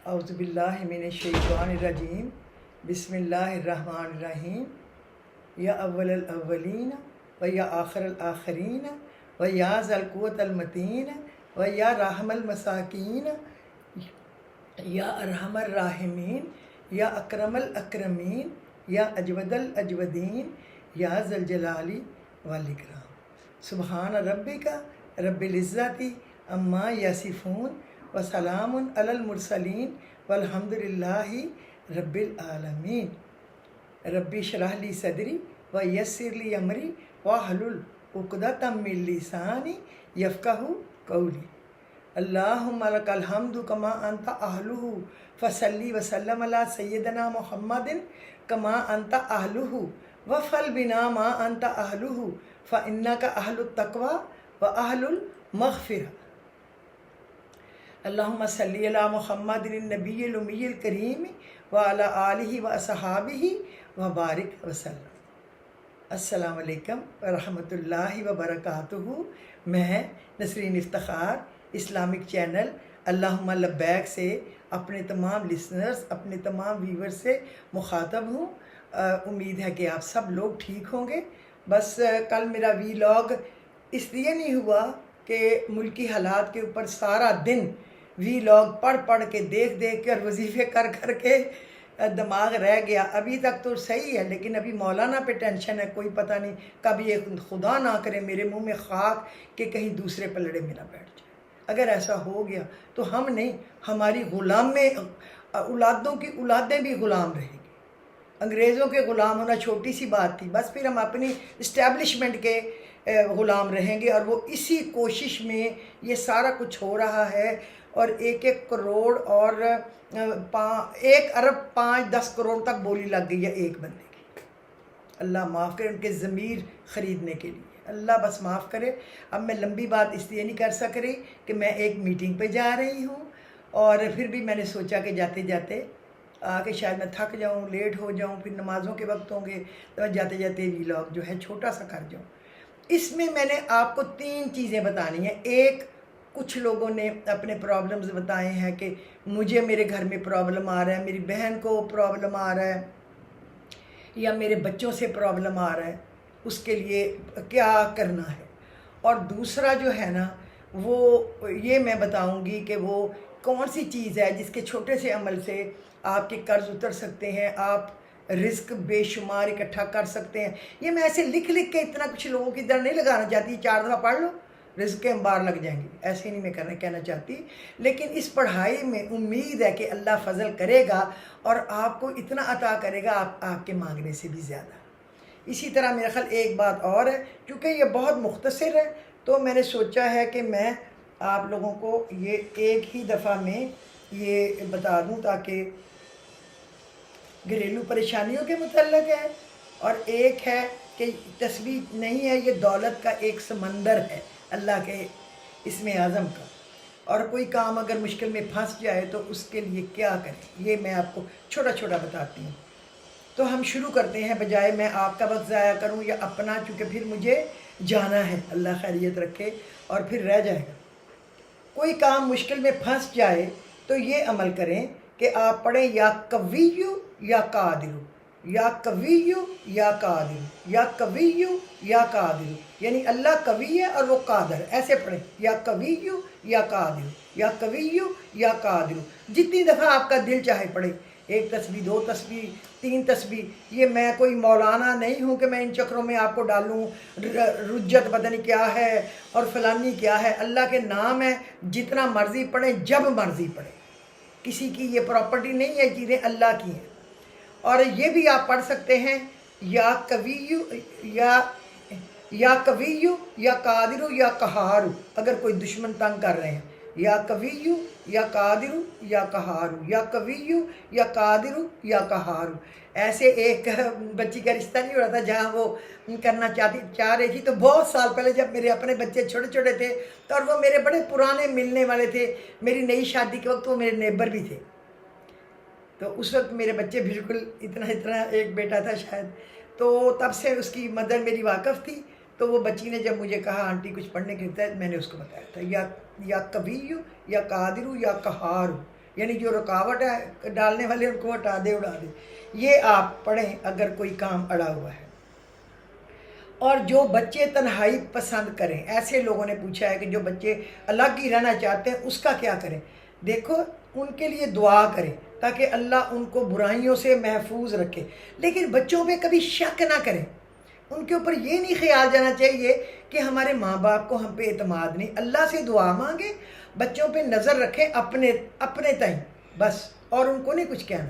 औज़ुबिल्लाहि मिनश्शैतानिर्रजीम बिस्मिल्लाहिर्रहमानिर्रहीम या अव्वलल अव्वलीन व या आखिरल आखिरीन व या ज़ल क़ुव्वतल मतीन व या रहमल मसाकीन या अरहमर राहिमीन या अकरमल अकरमीन या अजवदल अजवदीन या ज़ल जलाली वल इकराम। सुबहान रब्बिका रब्बिल इज़्ज़ति अम्मा यसिफून व सलामुन अलल मुरसलीन वल्हम्दुलिल्लाहि रब्बिल आलमीन। रब्बि शरह ली सदरी व यस्सिर ली अमरी वहलुल उक़दतम मिन लिसानी यफ़क़हू क़ौली। अल्लाहुम्मा लकल हम्दु कमा अंता अहलुहु फसल्ली व सल्लम अला सय्यदना मुहम्मदिन कमा अंता अहलुहु वफ़ल बिना मा अंता अहलुहु फ़इन्नका अहलुत तक़वा व अहलुल मग़फ़िरा। अल्लाहुम्मा सल्लि अला मुहम्मदिन नबिय्यिल उम्मिय्यिल करीम व अला आलिहि व असहाबिहि व बारिक वसल्लम। अस्सलामु अलैकुम व रहमतुल्लाहि व बरकातुहू। मैं नसरीन इफ्तिखार इस्लामिक चैनल अल्लाहुम्मा लब्बैक से अपने तमाम लिसनर्स, अपने तमाम व्यूवर्स से मुखातब हूँ। उम्मीद है कि आप सब लोग ठीक होंगे। बस कल मेरा वीलॉग इसलिए नहीं हुआ कि मुल्की हालात के ऊपर सारा दिन वीलॉग पढ़ के देख के और वजीफ़े कर के दिमाग रह गया। अभी तक तो सही है, लेकिन अभी मौलाना पे टेंशन है। कोई पता नहीं कब ये खुदा ना करे मेरे मुंह में खाक कि कहीं दूसरे पलड़े में ना बैठ जाए। अगर ऐसा हो गया तो हम नहीं, हमारी ग़ुलाम में औलादों की औलादें भी ग़ुलाम रहेंगी। अंग्रेज़ों के ग़ुलाम होना छोटी सी बात थी, बस फिर हम अपनी इस्टेब्लिशमेंट के ग़ुलाम रहेंगे। और वो इसी कोशिश में ये सारा कुछ हो रहा है। और 1-1 करोड़ और 1 अरब 5-10 करोड़ तक बोली लग गई है एक बंदे की। अल्लाह माफ़ करे उनके ज़मीर ख़रीदने के लिए, अल्लाह बस माफ़ करे। अब मैं लंबी बात इसलिए नहीं कर सक रही कि मैं एक मीटिंग पे जा रही हूँ, और फिर भी मैंने सोचा कि जाते जाते आके शायद मैं थक जाऊँ, लेट हो जाऊँ, फिर नमाज़ों के वक्त होंगे तो मैं जाते जाते व्लॉग जो है छोटा सा कर जाऊँ। इसमें मैंने आपको 3 चीज़ें बतानी हैं। एक, कुछ लोगों ने अपने प्रॉब्लम्स बताए हैं कि मुझे मेरे घर में प्रॉब्लम आ रहा है, मेरी बहन को प्रॉब्लम आ रहा है, या मेरे बच्चों से प्रॉब्लम आ रहा है, उसके लिए क्या करना है। और दूसरा जो है ना, वो ये मैं बताऊंगी कि वो कौन सी चीज़ है जिसके छोटे से अमल से आपके कर्ज उतर सकते हैं, आप रिस्क बेशुमार इकट्ठा कर सकते हैं। ये मैं ऐसे लिख के इतना कुछ लोगों की तरह नहीं लगाना चाहती, 4 दफ़ा पढ़ लो रिस्क के अंबार लग जाएंगे, ऐसे नहीं मैं कहना चाहती। लेकिन इस पढ़ाई में उम्मीद है कि अल्लाह फजल करेगा और आपको इतना अता करेगा आपके मांगने से भी ज़्यादा। इसी तरह मेरा ख्याल एक बात और है, क्योंकि ये बहुत मुख्तसर है तो मैंने सोचा है कि मैं आप लोगों को ये एक ही दफ़ा में ये बता दूं ताकि घरेलू परेशानियों के मुतल्लिक़ है, और एक है कि तस्बीह नहीं है, ये दौलत का एक समंदर है अल्लाह के इसमें आज़म का। और कोई काम अगर मुश्किल में फंस जाए तो उसके लिए क्या करें, ये मैं आपको छोटा छोटा बताती हूँ। तो हम शुरू करते हैं, बजाय मैं आपका वक्त ज़ाया करूँ या अपना, चूँकि फिर मुझे जाना है, अल्लाह खैरियत रखे, और फिर रह जाएगा। कोई काम मुश्किल में फंस जाए तो ये अमल करें कि आप पढ़ें या कवियु या कादिरु, या कवियु या कादिरु, या कवियु या कादिरु, यानी अल्लाह कवी है और वो कादर, ऐसे पढ़ें, या कवियु या कादिरु, या कवियु या कादिरु। जितनी दफ़ा आपका दिल चाहे पढ़े, 1 तस्बीह, 2 तस्बीह, 3 तस्बीह। ये मैं कोई मौलाना नहीं हूँ कि मैं इन चक्रों में आपको डालूँ, रुज्जत पता नहीं क्या है और फलानी क्या है। अल्लाह के नाम है, जितना मर्ज़ी पढ़े, जब मर्ज़ी पढ़े, किसी की ये प्रॉपर्टी नहीं है, चीज़ें अल्लाह की हैं। और ये भी आप पढ़ सकते हैं या कवियु या कादिरु या कहारू, अगर कोई दुश्मन तंग कर रहे हैं, या कवियु या कादिरु या कहारू, या कवियु या कादिरु या कहारू। ऐसे एक बच्ची का रिश्ता नहीं हो रहा था जहाँ वो करना चाह रही थी, तो बहुत साल पहले जब मेरे अपने बच्चे छोटे छोटे थे, तो और वो मेरे बड़े पुराने मिलने वाले थे, मेरी नई शादी के वक्त वो मेरे नेबर भी थे। तो उस वक्त मेरे बच्चे बिल्कुल इतना एक बेटा था शायद, तो तब से उसकी मदर मेरी वाकफ़ थी। तो वो बच्ची ने जब मुझे कहा आंटी कुछ पढ़ने के तहत, मैंने उसको बताया था या कवियु या कादिरु या कहारू, یعنی جو رکاوٹ ہے ڈالنے والے ان کو ہٹا دے اڑا دے. یہ آپ پڑھیں اگر کوئی کام اڑا ہوا ہے. اور جو بچے تنہائی پسند کریں، ایسے لوگوں نے پوچھا ہے کہ جو بچے الگ ہی رہنا چاہتے ہیں اس کا کیا کریں. دیکھو ان کے لیے دعا کریں تاکہ اللہ ان کو برائیوں سے محفوظ رکھے، لیکن بچوں پہ کبھی شک نہ کریں. ان کے اوپر یہ نہیں خیال جانا چاہیے کہ ہمارے ماں باپ کو ہم پہ اعتماد نہیں. اللہ سے دعا مانگیں، بچوں پہ نظر رکھیں اپنے تئیں بس، اور ان کو نہیں کچھ کہنا.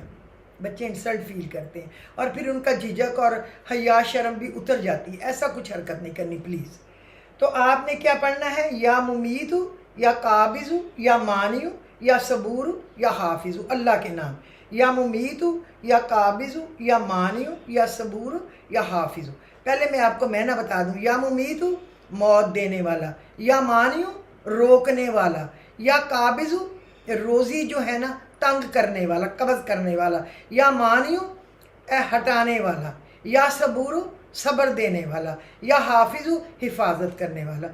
بچے انسلٹ فیل کرتے ہیں اور پھر ان کا جھجک اور حیا شرم بھی اتر جاتی ہے. ایسا کچھ حرکت نہیں کرنی پلیز. تو آپ نے کیا پڑھنا ہے؟ یا ممیت ہوں یا قابض ہوں یا مانی ہوں یا صبور ہوں یا حافظ ہوں. اللہ کے نام. یا ممیت ہوں یا قابض ہوں یا مانی ہوں یا صبور ہوں یا حافظ ہوں. پہلے میں آپ کو معنی بتا دوں. یا ممیت ہوں موت دینے والا، یا مانی ہوں روکنے والا، یا قابض ہوں روزی جو ہے نا تنگ کرنے والا، قبض کرنے والا، یا مانی ہوں ہٹانے والا، یا صبور ہوں صبر دینے والا، یا حافظ ہوں حفاظت کرنے والا.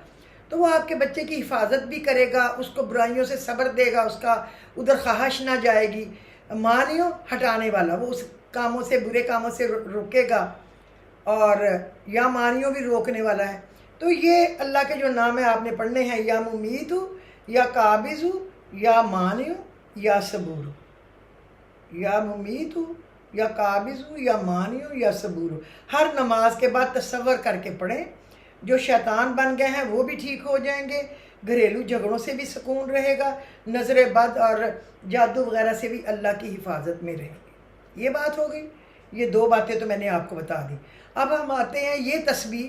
تو وہ آپ کے بچے کی حفاظت بھی کرے گا، اس کو برائیوں سے صبر دے گا، اس کا ادھر خواہش نہ جائے گی. مانی ہوں ہٹانے والا، وہ اس کاموں سے برے کاموں سے روکے گا، اور یا مانیوں بھی روکنے والا ہے. تو یہ اللہ کے جو نام ہے آپ نے پڑھنے ہیں. یا ممیت ہوں یا قابض ہوں یا مانی ہوں یا صبور ہوں. یا ممیت ہوں یا قابض ہوں یا مانی ہوں یا صبور ہوں. ہر نماز کے بعد تصور کر کے پڑھیں. جو شیطان بن گئے ہیں وہ بھی ٹھیک ہو جائیں گے، گھریلو جھگڑوں سے بھی سکون رہے گا، نظر بد اور جادو وغیرہ سے بھی اللہ کی حفاظت میں رہیں گے. یہ بات ہو گئی. یہ دو باتیں تو میں نے آپ کو بتا دی. اب ہم آتے ہیں یہ تسبیح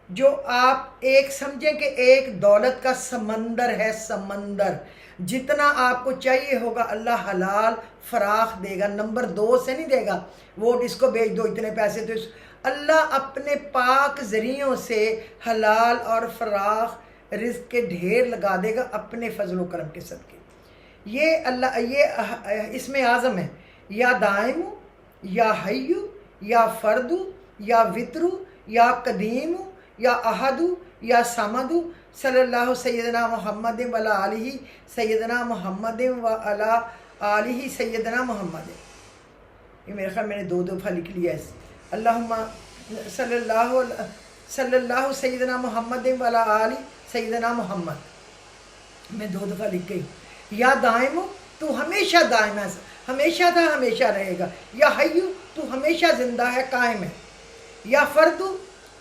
جو آپ ایک سمجھیں کہ ایک دولت کا سمندر ہے. سمندر جتنا آپ کو چاہیے ہوگا اللہ حلال فراخ دے گا. نمبر 2 سے نہیں دے گا ووٹ اس کو بھیج دو اتنے پیسے تو اللہ اپنے پاک ذریعوں سے حلال اور فراخ رزق کے ڈھیر لگا دے گا اپنے فضل و کرم کے صدقے. یہ اللہ یہ اس میں اعظم ہے. یا دائم یا حیو یا فرد یا وطر یا قدیم یا احد یا صمد صلی اللہ سیدنا محمد وعلی آلہ سیدنا محمد وعلی آلہ سیدنا محمد. یہ میرے خیال میں نے 2 دفعہ لکھ لیا ہے. اللہم صلی اللہ سیدنا محمد وعلی آلہ سیدنا محمد میں 2 دفعہ لکھ گئی. یا دائم تو ہمیشہ دائم ہے، ہمیشہ تھا ہمیشہ رہے گا. یا حیو تو ہمیشہ زندہ ہے قائم ہے. یا فرد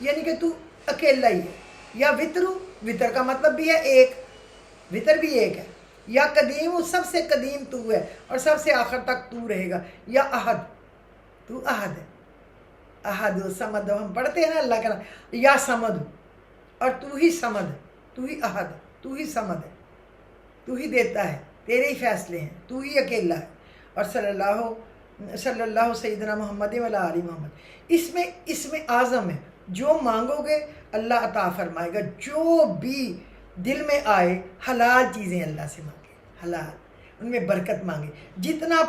یعنی کہ تو اکیلا ہی ہے. یا وطر، وطر کا مطلب بھی ہے ایک، وطر بھی ایک ہے. یا قدیم سب سے قدیم تو ہے اور سب سے آخر تک تو رہے گا. یا احد تو احد ہے. احد سمد ہم پڑھتے ہیں نا اللہ کا نام. یا سمد اور تو ہی سمد، تو ہی احد، تو ہی سمد ہے، تو ہی دیتا ہے، تیرے ہی فیصلے ہیں، تو ہی اکیلا ہے. اور صلی اللہ سیدنا محمد وعلی آل محمد. اس میں اعظم ہے. جو مانگو گے اللہ عطا فرمائے گا. جو بھی دل میں آئے حلال چیزیں اللہ سے مانگیں، حلال، ان میں برکت مانگیں. جتنا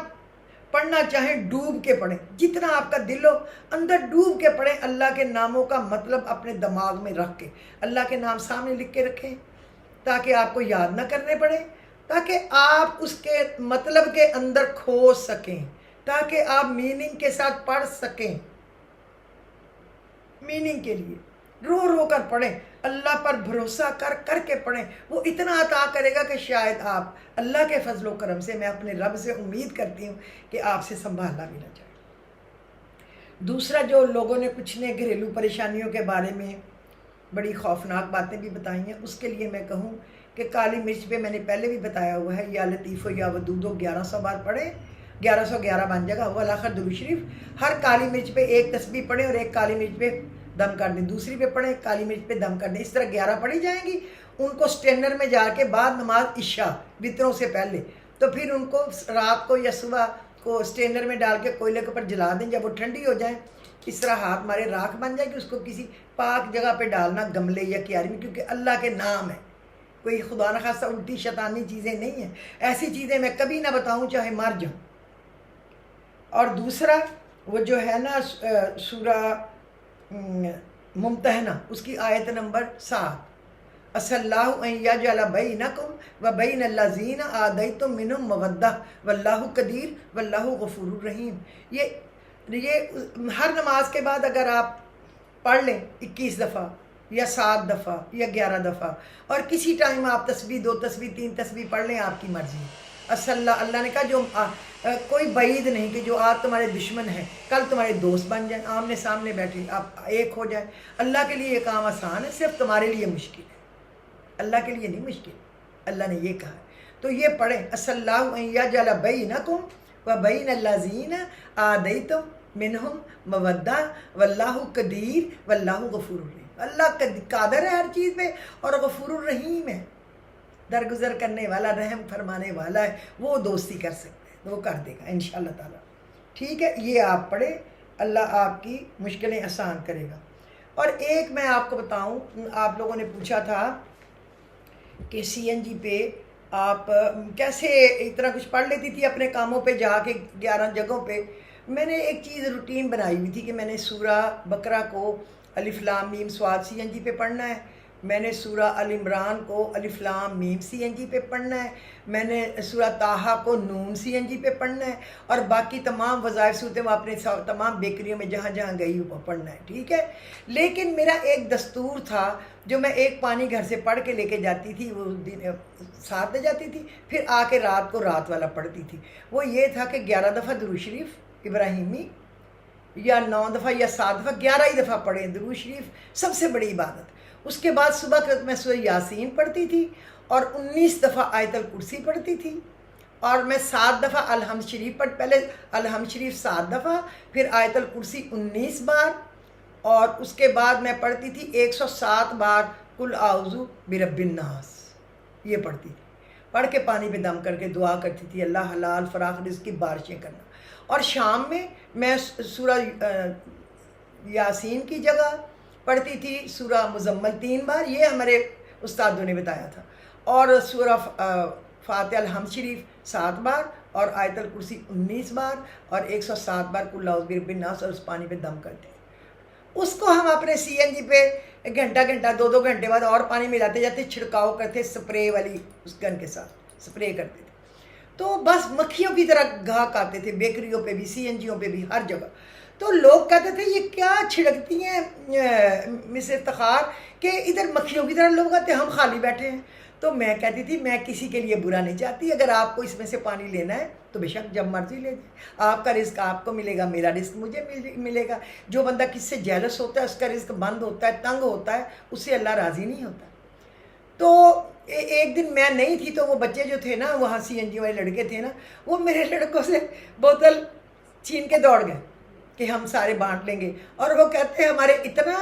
پڑھنا چاہیں ڈوب کے پڑھیں، جتنا آپ کا دل ہو اندر ڈوب کے پڑھیں. اللہ کے ناموں کا مطلب اپنے دماغ میں رکھ کے اللہ کے نام سامنے لکھ کے رکھیں تاکہ آپ کو یاد نہ کرنے پڑے، تاکہ آپ اس کے مطلب کے اندر کھو سکیں، تاکہ آپ میننگ کے ساتھ پڑھ سکیں. میننگ کے لیے رو رو کر پڑھیں، اللہ پر بھروسہ کر کر کے پڑھیں. وہ اتنا عطا کرے گا کہ شاید آپ اللہ کے فضل و کرم سے، میں اپنے رب سے امید کرتی ہوں کہ آپ سے سنبھالا بھی نہ جائے. دوسرا جو لوگوں نے کچھ نے گھریلو پریشانیوں کے بارے میں بڑی خوفناک باتیں بھی بتائی ہیں، اس کے لیے میں کہوں کہ کالی مرچ پہ میں نے پہلے بھی بتایا ہوا ہے. یا لطیف و یا ودود و 1100 بار پڑھیں، 1111 بن جائے گا. وہ آخر درود شریف. ہر کالی مرچ پہ ایک تسبیح پڑھیں اور ایک کالی مرچ پہ دم کر دیں. دوسری پہ پڑھیں، کالی مرچ پہ دم کر دیں. اس طرح 11 پڑھی جائیں گی. ان کو سٹینر میں جا کے بعد نماز عشاء وطروں سے پہلے، تو پھر ان کو رات کو یا صبح کو سٹینر میں ڈال کے کوئلے کے اوپر جلا دیں. جب وہ ٹھنڈی ہو جائیں اس طرح ہاتھ مارے راکھ بن جائے گی. اس کو کسی پاک جگہ پہ ڈالنا، گملے یا کیاری میں، کیونکہ اللہ کے نام ہے. کوئی خدا نہ خواستہ الٹی شیطانی چیزیں نہیں ہیں. ایسی چیزیں میں کبھی نہ بتاؤں چاہے مر جاؤں. اور دوسرا وہ جو ہے نا سورہ ممتحنہ، اس کی آیت نمبر 7، असल्लाहु अन यजअल बैनकुम व बैन अल्लज़ीना आदैतुम मिनहुम मवद्दा वल्लाहु कदीर वल्लाहु गफूरुर रहीम। ये हर नमाज के बाद अगर आप पढ़ लें 21 दफ़ा या 7 दफ़ा या 11 दफ़ा, और किसी टाइम आप तस्बीह 2 तस्बीह 3 तस्बीह पढ़ लें, आपकी मर्ज़ी है। अल्लाह ने कहा जो कोई बईद नहीं कि जो आज तुम्हारे दुश्मन हैं कल तुम्हारे दोस्त बन जाए, आमने सामने बैठे आप एक हो जाए। अल्लाह के लिए ये काम आसान है, सिर्फ तुम्हारे लिए मुश्किल है, अल्लाह के लिए नहीं मुश्किल। अल्लाह ने ये कहा है, तो ये पढ़ें असल्लाहु अन यजअल बैनकुम व बैन अल्लज़ीना आदैतुम मिनहुम मवद्दा वल्लाहु कदीर वल्लाहु गफूरुर रहीम। अल्लाह कादर है हर चीज़ पे और गफूरुर रहीम है, दरगुजर करने वाला, रहम फरमाने वाला है। वो दोस्ती कर सकते हैं, वो कर देगा इंशाअल्लाह ताला। ठीक है, ये आप पढ़े, अल्लाह आपकी मुश्किलें आसान करेगा। और एक मैं आपको बताऊं, आप लोगों ने पूछा था कि CNG पे आप कैसे इतना कुछ पढ़ लेती थी अपने कामों पे जाके 11 जगहों पे। मैंने एक चीज़ रूटीन बनाई हुई थी कि मैंने सूरा बकरा को अलिफ लाम मीम स्वाद CNG पे पढ़ना है, मैंने सूरा अल इमरान को अलिफ लाम मीम CNG पे पढ़ना है, मैंने सूरा ताहा को नून CNG पे पढ़ना है, और बाकी तमाम वज़ाइफ सूरतें वो अपने तमाम बेकरियों में जहाँ जहाँ गई वो पढ़ना है। ठीक है, लेकिन मेरा एक दस्तूर था जो मैं एक पानी घर से पढ़ के लेके जाती थी, वो दिन 7 बजे जाती थी, फिर आके रात को रात वाला पढ़ती थी। वो ये था कि 11 दफ़ा दुरूद शरीफ इब्राहिमी या 9 दफ़ा या 7 दफ़ा 11 ही दफ़ा पढ़े दुरूद शरीफ, सबसे बड़ी इबादत। उसके बाद सुबह के वक्त मैं सूरह यासीन पढ़ती थी और 19 दफ़ा आयतल कुर्सी पढ़ती थी, और मैं 7 दफ़ा अलहम्द शरीफ पहले अलहम्द शरीफ 7 दफ़ा, फिर आयतल कुर्सी 19 बार, और उसके बाद मैं पढ़ती थी 107 बार कुल आउज़ु बिरब्बिन नास। ये पढ़ती थी, पढ़ के पानी पे दम करके दुआ करती थी अल्लाह हलाल फराख रिज़्क़ की बारिशें करना। और शाम में मैं सूरह यासीन की जगह पढ़ती थी सूरह मुज़म्मल 3 बार, ये हमारे उस्तादों ने बताया था, और सूरह फातिहा अलहम्द शरीफ 7 बार, और आयतल कुर्सी 19 बार, और 107 बार कुल आउज़ु बिरब्बिन नास, और उस पानी पे दम करती थी। उसको हम अपने CNG पे घंटा घंटा 2-2 घंटे बाद और पानी मिलाते जाते, छिड़काव करते स्प्रे वाली उस गन के साथ स्प्रे करते थे, तो बस मक्खियों की तरह घाक आते थे, बेकरियों पे भी CNGों पे भी हर जगह। तो लोग कहते थे ये क्या छिड़कती हैं मिस इफ्तिखार कि इधर मक्खियों की तरह लोग आते, हम खाली बैठे हैं। तो मैं कहती थी मैं किसी के लिए बुरा नहीं चाहती, अगर आपको इसमें से पानी लेना है तो बेशक जब मर्जी ले जाए, आपका रिस्क आपको मिलेगा, मेरा रिस्क मुझे मिलेगा। जो बंदा किससे जेलस होता है, उसका रिस्क बंद होता है, तंग होता है, उससे अल्लाह राज़ी नहीं होता। तो एक दिन मैं नहीं थी, तो वो बच्चे जो थे ना वहाँ CNG वाले लड़के थे ना, वो मेरे लड़कों से बोतल छीन के दौड़ गए कि हम सारे बांट लेंगे। और वो कहते हैं हमारे इतना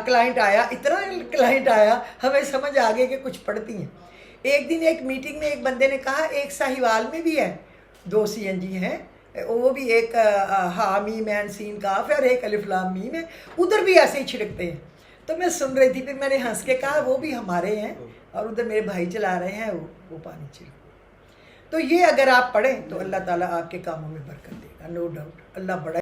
क्लाइंट आया, इतना क्लाइंट आया, हमें समझ आ गई कि कुछ पढ़ती हैं। एक दिन एक मीटिंग में एक बंदे ने कहा एक साहिवाल में भी है 2 CNG हैं, वो भी एक हामीम एंड सीन काफ है और एक अलिफ लाम मीम है, उधर भी ऐसे ही छिड़कते हैं। तो मैं सुन रही थी, फिर मैंने हंस के कहा वो भी हमारे हैं और उधर मेरे भाई चला रहे हैं वो पानी छिड़क। तो ये अगर आप पढ़ें तो अल्लाह ताला आपके कामों में बरकत देगा, नो डाउट। अल्लाह बड़ा